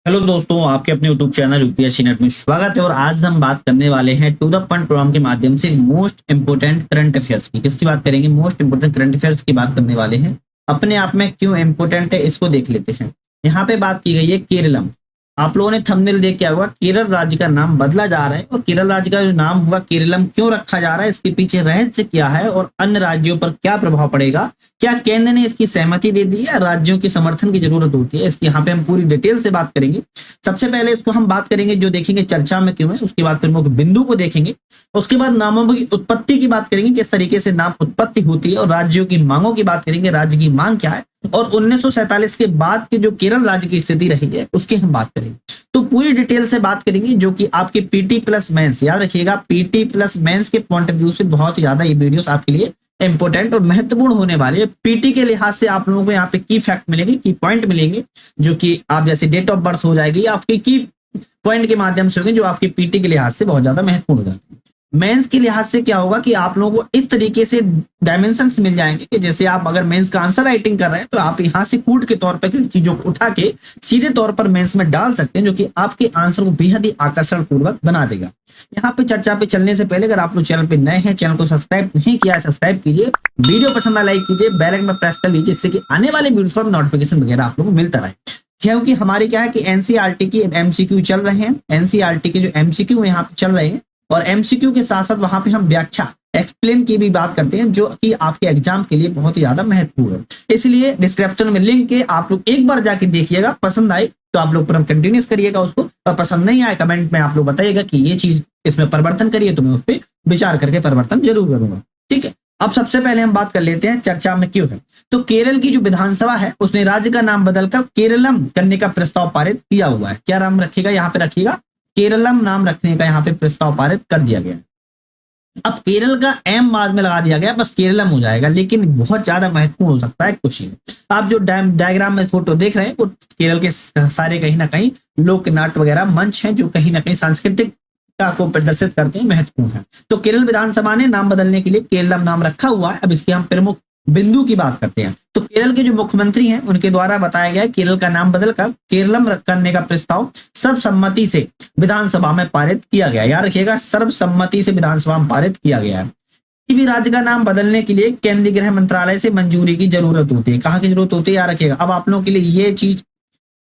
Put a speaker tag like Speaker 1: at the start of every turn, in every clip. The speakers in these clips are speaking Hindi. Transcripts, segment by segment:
Speaker 1: हेलो दोस्तों, आपके अपने यूट्यूब चैनल यूपीएससी नेट में स्वागत है। और आज हम बात करने वाले हैं टू द पॉइंट प्रोग्राम के माध्यम से मोस्ट इंपोर्टेंट करंट अफेयर्स की। किसकी बात करेंगे? मोस्ट इंपोर्टेंट करंट अफेयर्स की बात करने वाले हैं। अपने आप में क्यों इंपोर्टेंट है इसको देख लेते हैं। यहाँ पे बात की गई है केरलम। आप लोगों ने थंबनेल देख क्या हुआ, केरल राज्य का नाम बदला जा रहा है। और केरल राज्य का जो नाम हुआ केरलम क्यों रखा जा रहा है, इसके पीछे रहस्य क्या है और अन्य राज्यों पर क्या प्रभाव पड़ेगा, क्या केंद्र ने इसकी सहमति दे दी है, राज्यों की समर्थन की जरूरत होती है, इसकी यहाँ पे हम पूरी डिटेल से बात करेंगे। सबसे पहले इसको हम बात करेंगे, जो देखेंगे चर्चा में क्यों है, उसके बाद प्रमुख बिंदु को देखेंगे। उसके बाद नामों की उत्पत्ति की बात करेंगे, किस तरीके से नाम उत्पत्ति होती है, और राज्यों की मांगों की बात करेंगे, राज्य की मांग क्या है, और 1947 के बाद की जो केरल राज्य की स्थिति रही है उसकी हम बात करेंगे। तो पूरी डिटेल से बात करेंगे, जो कि आपके पीटी प्लस मेंस, याद रखिएगा पीटी प्लस मेंस के पॉइंट ऑफ व्यू से बहुत ही ज्यादा ये वीडियोस आपके लिए इंपॉर्टेंट और महत्वपूर्ण होने वाली है। पीटी के लिहाज से आप लोगों को यहाँ पे की फैक्ट मिलेंगे, की पॉइंट मिलेंगे, जो कि आप जैसे डेट ऑफ बर्थ हो जाएगी, आपकी की पॉइंट के माध्यम से होंगे, जो आपके पीटी के लिहाज से बहुत ज्यादा महत्वपूर्ण हो जाती है। मेंस के लिहाज से क्या होगा कि आप लोगों को इस तरीके से डायमेंशंस मिल जाएंगे कि जैसे आप अगर मेंस का आंसर राइटिंग कर रहे हैं तो आप यहाँ से कूट के तौर पर किसी चीजों को उठा के सीधे तौर पर मेंस में डाल सकते हैं, जो कि आपके आंसर को बेहद ही आकर्षण पूर्वक बना देगा। यहाँ पे चर्चा पे चलने से पहले अगर आप लोग चैनल पे नए हैं, चैनल को सब्सक्राइब नहीं किया है सब्सक्राइब कीजिए, वीडियो पसंद आए लाइक कीजिए, बेल आइकन में प्रेस कर लीजिए, जिससे कि आने वाले वीडियोस पर नोटिफिकेशन वगैरह आप लोगों को मिलता रहे। क्योंकि हमारी क्या है कि एनसीईआरटी की एमसीक्यू चल रहे हैं, एनसीईआरटी के जो एमसीक्यू यहाँ पे चल रहे हैं, और एमसीक्यू के साथ साथ वहां पे हम व्याख्या एक्सप्लेन की भी बात करते हैं, जो कि आपके एग्जाम के लिए बहुत ही ज्यादा महत्वपूर्ण है। इसलिए डिस्क्रिप्शन में लिंक है, आप लोग एक बार जाके देखिएगा, पसंद आए तो आप लोग कंटिन्यूस करिएगा उसको, और पसंद नहीं आए कमेंट में आप लोग बताइएगा कि ये चीज इसमें परिवर्तन करिए, तो मैं उस पर विचार करके परिवर्तन जरूर करूंगा। ठीक है, अब सबसे पहले हम बात कर लेते हैं चर्चा में क्यों है। तो केरल की जो विधानसभा है उसने राज्य का नाम बदलकर केरलम करने का प्रस्ताव पारित किया हुआ है। क्या नाम रखेगा? यहाँ पे रखिएगा केरलम नाम रखने का यहाँ पे प्रस्ताव पारित कर दिया गया है। अब केरल का एम बाद में लगा दिया गया, बस केरलम हो जाएगा, लेकिन बहुत ज्यादा महत्वपूर्ण हो सकता है क्वेश्चन। आप जो डायग्राम में फोटो देख रहे हैं वो केरल के सारे कहीं ना कहीं लोक नाट्य वगैरह मंच हैं, जो कहीं ना कहीं सांस्कृतिक को प्रदर्शित करते हैं, महत्वपूर्ण है। तो केरल विधानसभा ने नाम बदलने के लिए केरलम नाम रखा हुआ है। अब इसके हम प्रमुख बिंदु की बात करते हैं। तो केरल के जो मुख्यमंत्री हैं उनके द्वारा बताया गया केरल का नाम बदलकर केरलम करने का प्रस्ताव सर्वसम्मति से विधानसभा में पारित किया गया। याद रखिएगा, सर्वसम्मति से विधानसभा में पारित किया गया है। किसी भी राज्य का नाम बदलने के लिए केंद्रीय गृह मंत्रालय से मंजूरी की जरूरत होती है। कहाँ की जरूरत होती है? याद रखिएगा, अब आप लोगों के लिए ये चीज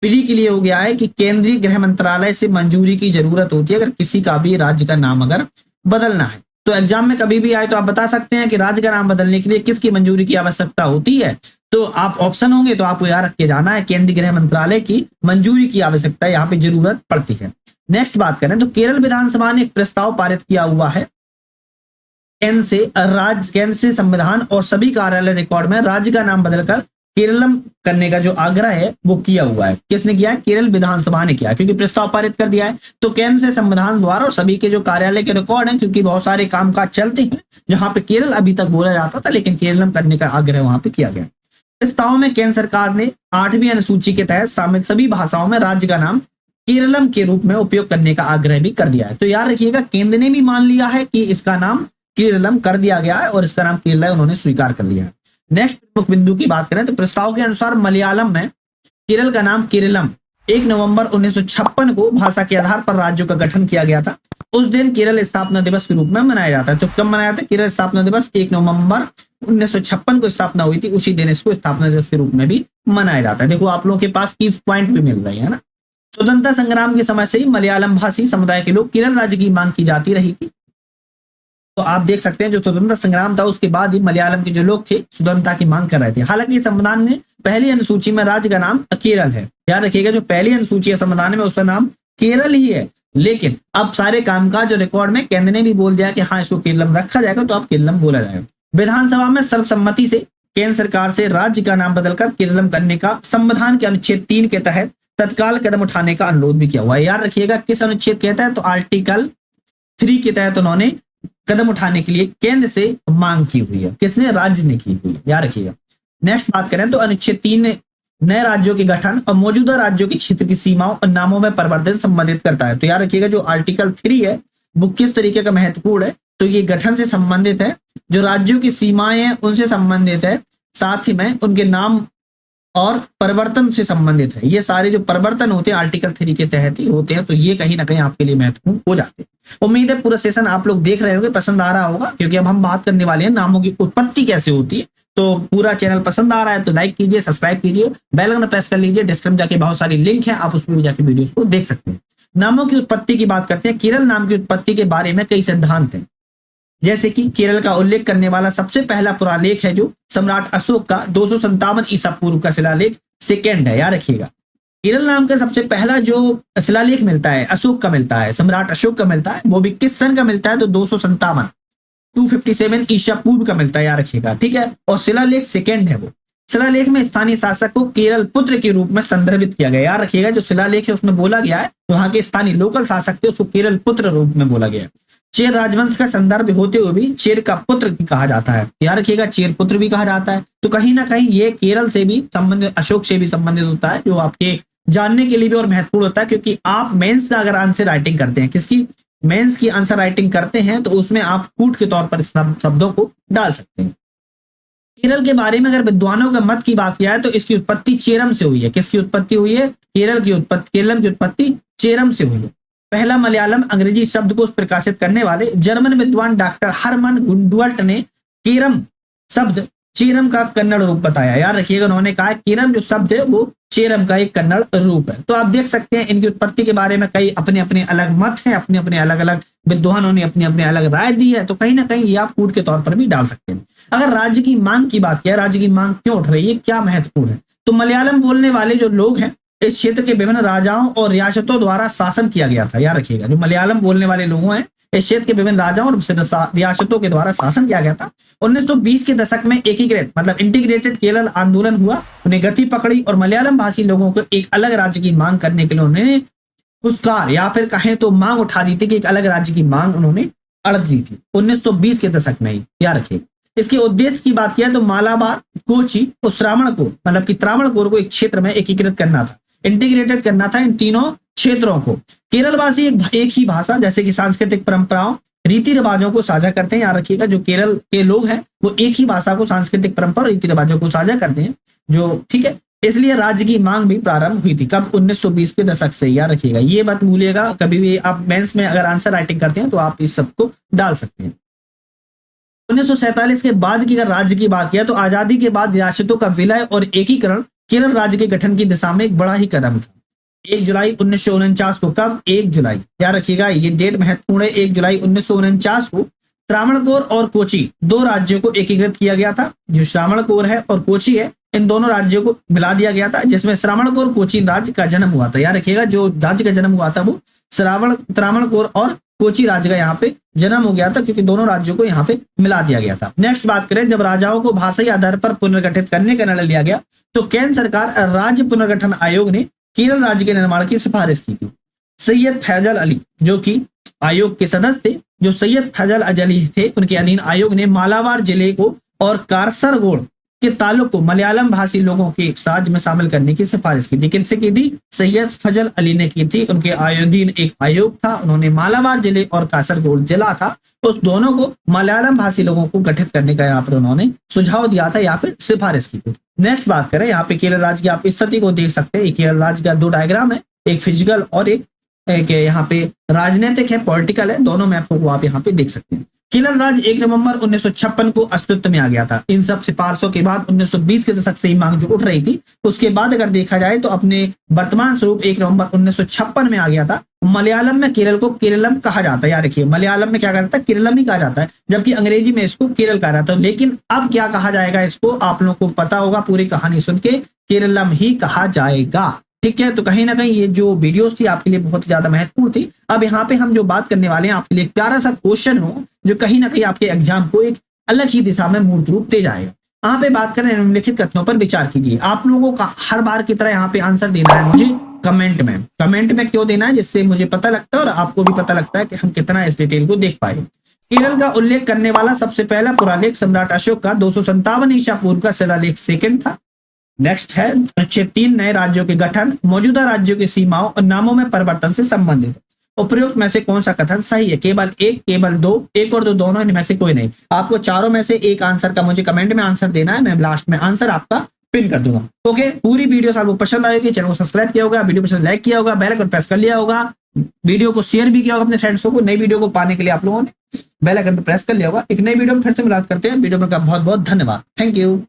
Speaker 1: पीढ़ी के लिए हो गया है कि केंद्रीय गृह मंत्रालय से मंजूरी की जरूरत होती है अगर किसी का भी राज्य का नाम अगर बदलना है। तो एग्जाम में कभी भी आए तो आप बता सकते हैं कि राज्य का नाम बदलने के लिए किसकी मंजूरी की आवश्यकता होती है। तो आप ऑप्शन होंगे तो आपको याद रख के जाना है, केंद्रीय गृह मंत्रालय की मंजूरी की आवश्यकता यहाँ पे जरूरत पड़ती है। नेक्स्ट बात करें तो केरल विधानसभा ने एक प्रस्ताव पारित किया हुआ है, केंद्र से संविधान और सभी कार्यालय रिकॉर्ड में राज्य का नाम बदलकर केरलम करने का जो आग्रह है वो किया हुआ है। किसने किया? केरल विधानसभा ने किया, क्योंकि प्रस्ताव पारित कर दिया है। तो केंद्र से संविधान द्वारा और सभी के जो कार्यालय के रिकॉर्ड हैं, क्योंकि बहुत सारे कामकाज चलते हैं जहां पे केरल अभी तक बोला जाता था, लेकिन केरलम करने का आग्रह वहां पे किया गया। प्रस्ताव में केंद्र सरकार ने 8वीं अनुसूची के तहत शामिल सभी भाषाओं में राज्य का नाम केरलम के रूप में उपयोग करने का आग्रह भी कर दिया है। तो याद रखिएगा, केंद्र ने भी मान लिया है कि इसका नाम केरलम कर दिया गया है और इसका नाम केरल उन्होंने स्वीकार कर लिया है। नेक्स्ट प्रमुख बिंदु की बात करें तो प्रस्ताव के अनुसार मलयालम में केरल का नाम केरलम 1 नवंबर 1956 को भाषा के आधार पर राज्यों का गठन किया गया था। उस दिन केरल स्थापना दिवस के रूप में मनाया जाता है। तो कब मनाया था? केरल स्थापना दिवस 1 नवंबर 1956 को स्थापना हुई थी, उसी दिन इसको स्थापना दिवस के रूप में भी मनाया जाता है। देखो आप लोगों के पास की पॉइंट भी मिल रही है ना। स्वतंत्रता संग्राम के समय से ही मलयालम भाषी समुदाय के लोग केरल राज्य की मांग की जाती रही थी। तो आप देख सकते हैं जो स्वतंत्रता संग्राम था उसके बाद ही मलयालम के जो लोग थे स्वतंत्रता की मांग कर रहे थे। हालांकि संविधान में पहली अनुसूची में राज्य का नाम केरल है। याद रखिएगा, जो पहली अनुसूची है संविधान में उसका नाम केरल ही है, लेकिन अब सारे कामकाज जो रिकॉर्ड में केंद्र ने भी बोल दिया कि हाँ इसको केरलम रखा जाएगा, तो अब केरलम बोला जाएगा। विधानसभा में सर्वसम्मति से केंद्र सरकार से राज्य का नाम बदलकर केरलम करने का संविधान के अनुच्छेद 3 के तहत तत्काल कदम उठाने का अनुरोध भी किया हुआ है। याद रखिएगा किस अनुच्छेद के तहत? तो आर्टिकल 3 के तहत उन्होंने कदम उठाने के लिए केंद्र से मांग की हुई है। किसने? राज्य ने की हुई है, याद रखिएगा। नेक्स्ट बात करें तो अनुच्छेद 3 नए राज्यों के गठन और मौजूदा राज्यों के क्षेत्र की सीमाओं और नामों में परिवर्तन संबंधित करता है। तो याद रखिएगा जो आर्टिकल 3 है वो किस तरीके का महत्वपूर्ण है? तो ये गठन से संबंधित है, जो राज्यों की सीमाएं हैं उनसे संबंधित है, साथ ही में उनके नाम और परिवर्तन से संबंधित है। ये सारे जो परिवर्तन होते हैं आर्टिकल 3 के तहत ही होते हैं, तो ये कहीं ना कहीं आपके लिए महत्वपूर्ण हो जाते हैं। उम्मीद है पूरा सेशन आप लोग देख रहे होंगे, पसंद आ रहा होगा, क्योंकि अब हम बात करने वाले हैं नामों की उत्पत्ति कैसे होती है। तो पूरा चैनल पसंद आ रहा है तो लाइक कीजिए, सब्सक्राइब कीजिए, बेल आइकन प्रेस कर लीजिए। डिस्क्रिप्शन जाके बहुत सारी लिंक है, आप उसमें भी जाके वीडियोस को देख सकते हैं। नामों की उत्पत्ति की बात करते हैं। केरल नाम की उत्पत्ति के बारे में कई सिद्धांत हैं, जैसे कि केरल का उल्लेख करने वाला सबसे पहला पुरालेख है जो सम्राट अशोक का 257 ईसा पूर्व का शिलालेख सेकेंड है, याद रखिएगा। केरल नाम का सबसे पहला जो शिलालेख मिलता है अशोक का मिलता है, सम्राट अशोक का मिलता है, वो भी किस सन का मिलता है तो 257 ईसा पूर्व का मिलता है, याद रखिएगा, ठीक है। और शिलालेख सेकेंड है वो। शिलालेख में स्थानीय शासक को केरल पुत्र के रूप में संदर्भित किया गया, याद रखिएगा। जो शिलालेख है उसमें बोला गया है वहां के स्थानीय लोकल शासक थे उसको केरल पुत्र रूप में बोला गया है। चेर राजवंश का संदर्भ होते हुए भी चेर का पुत्र भी कहा जाता है, याद रखिएगा, चेर पुत्र भी कहा जाता है। तो कहीं ना कहीं ये केरल से भी संबंधित, अशोक से भी संबंधित होता है, जो आपके जानने के लिए भी और महत्वपूर्ण होता है। क्योंकि आप मेंस का अगर आंसर राइटिंग करते हैं, किसकी, मेंस की आंसर राइटिंग करते हैं, तो उसमें आप कूट के तौर पर शब्दों को डाल सकते हैं। केरल के बारे में अगर विद्वानों का मत की बात किया है तो इसकी उत्पत्ति चेरम से हुई है। किसकी उत्पत्ति हुई है? केरल की उत्पत्ति चेरम से हुई है। पहला मलयालम अंग्रेजी शब्द को प्रकाशित करने वाले जर्मन विद्वान डॉक्टर हरमन गुंडवर्ट ने केरम शब्द चेरम का कन्नड़ रूप बताया, याद रखिएगा। उन्होंने कहा केरम जो शब्द है वो चेरम का एक कन्नड़ रूप है। तो आप देख सकते हैं इनकी उत्पत्ति के बारे में कई अपने अपने अलग मत हैं, अपने अपने अलग अलग विद्वानों ने अपनी अपनी अलग राय दी है। तो कहीं ना कहीं ये आप कूट के तौर पर भी डाल सकते हैं। अगर राज्य की मांग की बात किया, राज्य की मांग क्यों उठ रही है, क्या महत्वपूर्ण है, तो मलयालम बोलने वाले जो लोग हैं इस क्षेत्र के विभिन्न राजाओं और रियासतों द्वारा शासन किया गया था, याद रखिएगा। जो मलयालम बोलने वाले लोग हैं इस क्षेत्र के विभिन्न राजाओं और रियासतों के द्वारा शासन किया गया था। 1920 के दशक में एकीकृत मतलब इंटीग्रेटेड केरल आंदोलन हुआ, उन्हें गति पकड़ी और मलयालम भाषी लोगों को एक अलग राज्य की मांग करने के लिए उन्होंने हुस्कार या फिर कहें तो मांग उठा दी थी कि एक अलग राज्य की मांग उन्होंने अड़ दी थी 1920 के दशक में ही, याद रखिए। इसके उद्देश्य की बात किया तो मालाबार, कोची और श्रावणकोर मतलब कि त्रावणकोर को एक क्षेत्र में एकीकृत करना था, इंटीग्रेटेड करना था इन तीनों क्षेत्रों को। केरलवासी एक ही भाषा जैसे कि सांस्कृतिक परंपराओं रीति रिवाजों को साझा करते हैं, याद रखिएगा। जो केरल के लोग हैं वो एक ही भाषा को, सांस्कृतिक परंपरा रीति रिवाजों को साझा करते हैं, जो ठीक है। इसलिए राज्य की मांग भी प्रारंभ हुई थी कब? 1920 के दशक से, याद रखिएगा। ये बात भूलिएगा कभी भी आप मेंस में अगर आंसर राइटिंग करते हैं तो आप इस सबको डाल सकते हैं। 1947 के बाद की अगर राज्य की बात किया तो आजादी के बाद रियासतों का विलय और एकीकरण केरल राज्य के गठन की दिशा में एक बड़ा ही कदम था। 1 जुलाई 1949 को, कब? 1 जुलाई, याद रखिएगा, ये डेट महत्वपूर्ण है। 1 जुलाई 1949 को त्रावणकोर और कोची दो राज्यों को एकीकृत किया गया था। जो त्रावणकोर है और कोची है इन दोनों राज्यों को मिला दिया गया था, जिसमें त्रावणकोर कोची राज्य का जन्म हुआ था, याद रखिएगा। जो राज्य का जन्म हुआ था वो त्रावणकोर और कोची राज्य का यहाँ पे जन्म हो गया था, क्योंकि दोनों राज्यों को यहाँ पे मिला दिया गया था। नेक्स्ट बात करें, जब राजाओं को भाषाई आधार पर पुनर्गठित करने का निर्णय लिया गया तो केंद्र सरकार राज्य पुनर्गठन आयोग ने केरल राज्य के निर्माण की सिफारिश की थी। सैयद फैजल अली जो कि आयोग के सदस्य थे, जो सैयद फैजल अली थे, उनके अधीन आयोग ने मालाबार जिले को और कारसरगोड के तालुक को मलयालम भाषी लोगों के राज्य में शामिल करने की सिफारिश की थी। किनसे की थी? सैयद फजल अली ने की थी। उनके अधीन एक आयोग था, उन्होंने मालाबार जिले और कासरगोड जिला था, तो उस दोनों को मलयालम भाषी लोगों को गठित करने का यहाँ पर उन्होंने सुझाव दिया था, यहाँ पे सिफारिश की थी। नेक्स्ट बात करें, यहाँ पे केरल राज्य की आप स्थिति को देख सकते हैं। केरल राज्य का 2 डायग्राम है, एक फिजिकल और एक यहाँ पे राजनीतिक है, पॉलिटिकल है, दोनों मैपों को आप यहाँ पे देख सकते हैं। केरल राज्य 1 नवंबर 1956 को अस्तित्व में आ गया था। इन सब सिफारिशों के बाद 1920 के दशक से ही मांग जो उठ रही थी, उसके बाद अगर देखा जाए तो अपने वर्तमान स्वरूप 1 नवंबर 1956 में आ गया था। मलयालम में केरल को केरलम कहा जाता है, याद रखिए। मलयालम में क्या कहता है? केरलम ही कहा जाता है, जबकि अंग्रेजी में इसको केरल कहा जाता है। लेकिन अब क्या कहा जाएगा इसको, आप लोगों को पता होगा, पूरी कहानी सुन के केरलम ही कहा जाएगा, ठीक है। तो कहीं ना कहीं ये जो वीडियोस थी आपके लिए बहुत ज्यादा महत्वपूर्ण थी। अब यहाँ पे हम जो बात करने वाले हैं आपके लिए एक प्यारा सा क्वेश्चन हो जो कहीं ना कहीं आपके एग्जाम को एक अलग ही दिशा में मूर्त रूप दे जाएगा। यहाँ पे बात करें निम्नलिखित कथनों पर विचार कीजिए। आप लोगों का हर बार की तरह यहाँ पे आंसर देना है मुझे कमेंट में। कमेंट में क्यों देना है? जिससे मुझे पता लगता है और आपको भी पता लगता है कि हम कितना इस डिटेल को देख पाए। केरल का उल्लेख करने वाला सबसे पहला पुरालेख सम्राट अशोक का 257 ईसा पूर्व का शिलालेख सेकंड था। नेक्स्ट है अनुच्छेद 3 नए राज्यों के गठन, मौजूदा राज्यों की सीमाओं और नामों में परिवर्तन से संबंधित। उपरोक्त में से कौन सा कथन सही है? केवल एक, केवल दो, एक और दो, दोनों, इनमें से कोई नहीं। आपको चारों में से एक आंसर का मुझे कमेंट में आंसर देना है। मैं लास्ट में आंसर आपका पिन कर दूंगा। ओके, पूरी वीडियो आपको पसंद आएगी, चैनल को सब्सक्राइब किया होगा, वीडियो पसंद लाइक किया होगा, बेल आइकन प्रेस कर लिया होगा, वीडियो को शेयर भी किया होगा अपने फ्रेंड्स को। नई वीडियो को पाने के लिए आप लोगों ने बेल आइकन पर प्रेस कर लिया होगा। एक नई वीडियो में फिर से मुलाकात करते हैं। वीडियो में बहुत बहुत धन्यवाद। Thank you.